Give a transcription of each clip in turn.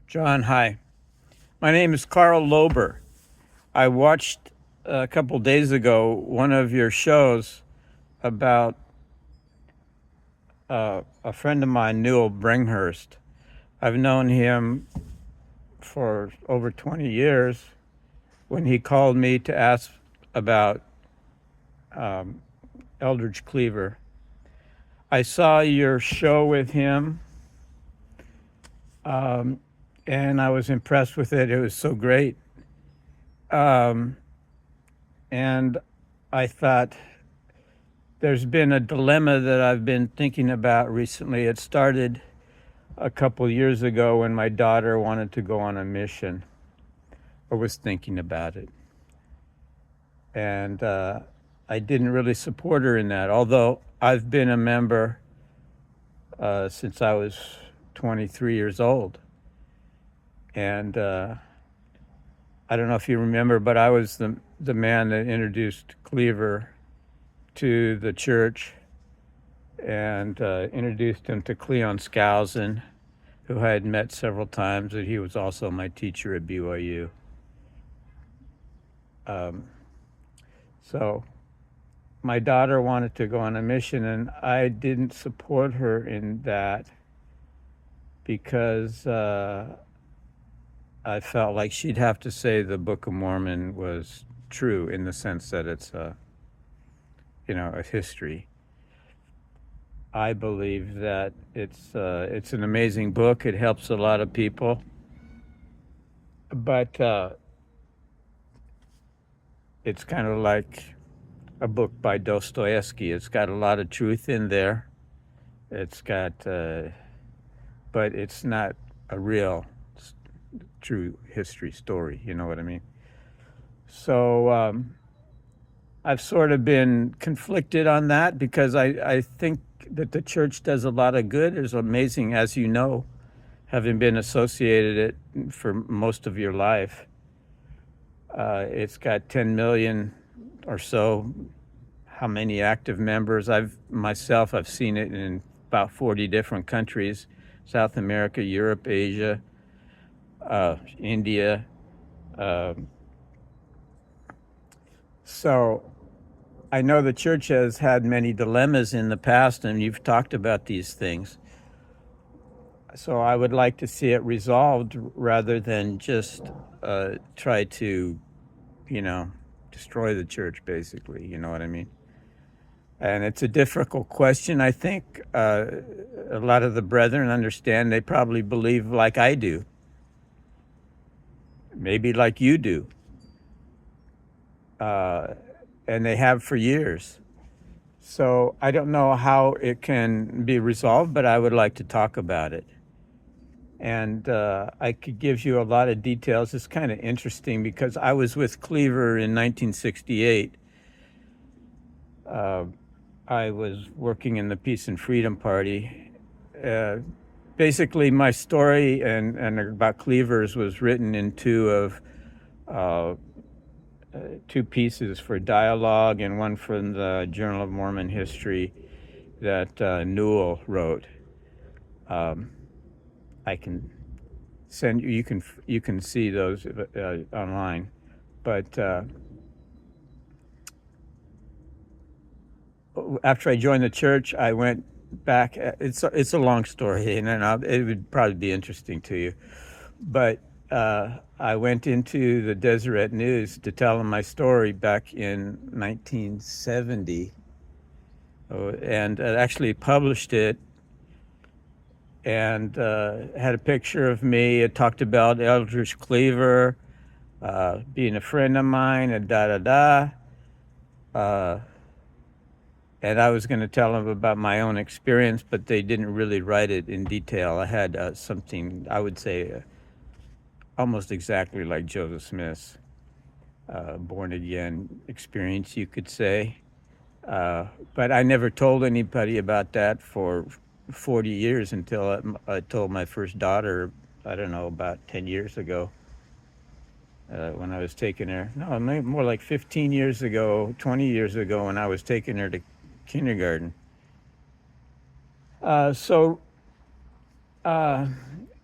John, hi. My name is Carl Lober. I watched a couple days ago one of your shows about a friend of mine, Newell Bringhurst. I've known him for over 20 years. When he called me to ask about Eldridge Cleaver, I saw your show with him, and I was impressed with it. It was so great. Um, and I thought, there's been a dilemma that I've been thinking about recently. It started a couple years ago when my daughter wanted to go on a mission, or was thinking about it. And I didn't really support her in that, although I've been a member since I was 23 years old. And I don't know if you remember, but I was the man that introduced Cleaver to the church and introduced him to Cleon Skousen, who I had met several times, and he was also my teacher at BYU. So my daughter wanted to go on a mission, and I didn't support her in that because I felt like she'd have to say the Book of Mormon was true in the sense that it's a history. I believe that it's an amazing book. It helps a lot of people, but it's kind of like a book by Dostoevsky. It's got a lot of truth in there. It's got, but it's not a real, true history story. You know what I mean? So I've sort of been conflicted on that because I think that the church does a lot of good. It's amazing, as you know, having been associated it for most of your life. It's got 10 million or so. How many active members? I've seen it in about 40 different countries: South America, Europe, Asia, India. So I know the church has had many dilemmas in the past, and you've talked about these things. So I would like to see it resolved rather than just try to, destroy the church, basically. You know what I mean? And it's a difficult question. I think a lot of the brethren understand. They probably believe like I do, maybe like you do, and they have for years. So I don't know how it can be resolved, but I would like to talk about it. And I could give you a lot of details. It's kind of interesting because I was with Cleaver in 1968. I was working in the Peace and Freedom Party. Basically, my story and about Cleaver's was written in two pieces for Dialogue and one from the Journal of Mormon History that Newell wrote. I can send you. You can see those online, but after I joined the church, I went back. It's a long story, and it would probably be interesting to you, but I went into the Deseret News to tell them my story back in 1970, and actually published it. And had a picture of me. It talked about Eldridge Cleaver being a friend of mine, and and I was going to tell them about my own experience, but they didn't really write it in detail. I had something, I would say, almost exactly like Joseph Smith's born again experience, you could say. But I never told anybody about that for 40 years until I told my first daughter, I don't know, about 10 years ago, when I was taking her, no, more like 15 years ago, 20 years ago, when I was taking her to kindergarten. So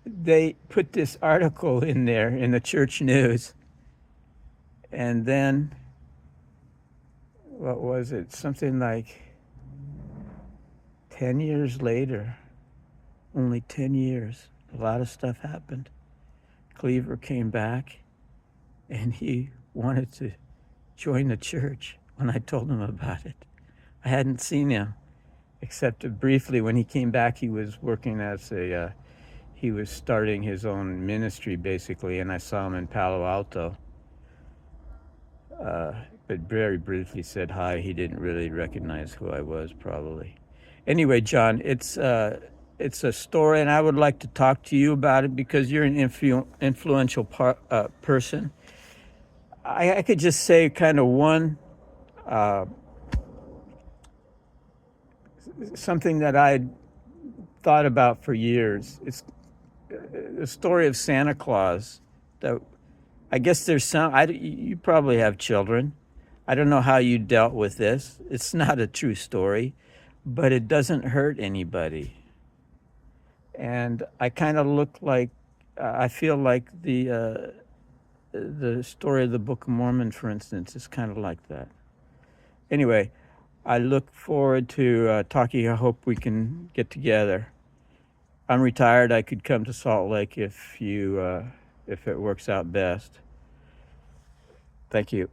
they put this article in there in the church news, and then what was it? Something like 10 years later, only 10 years, a lot of stuff happened. Cleaver came back and he wanted to join the church when I told him about it. I hadn't seen him except briefly when he came back. He was working as he was starting his own ministry basically, and I saw him in Palo Alto. But very briefly said hi. He didn't really recognize who I was, probably. Anyway, John, it's a story, and I would like to talk to you about it because you're an influential person. I could just say kind of one something that I thought about for years. It's the story of Santa Claus. That I guess there's some. You probably have children. I don't know how you dealt with this. It's not a true story, but it doesn't hurt anybody. And I kind of look like, I feel like the story of the Book of Mormon, for instance, is kind of like that. Anyway, I look forward to talking. I hope we can get together. I'm retired. I could come to Salt Lake if it works out best. Thank you.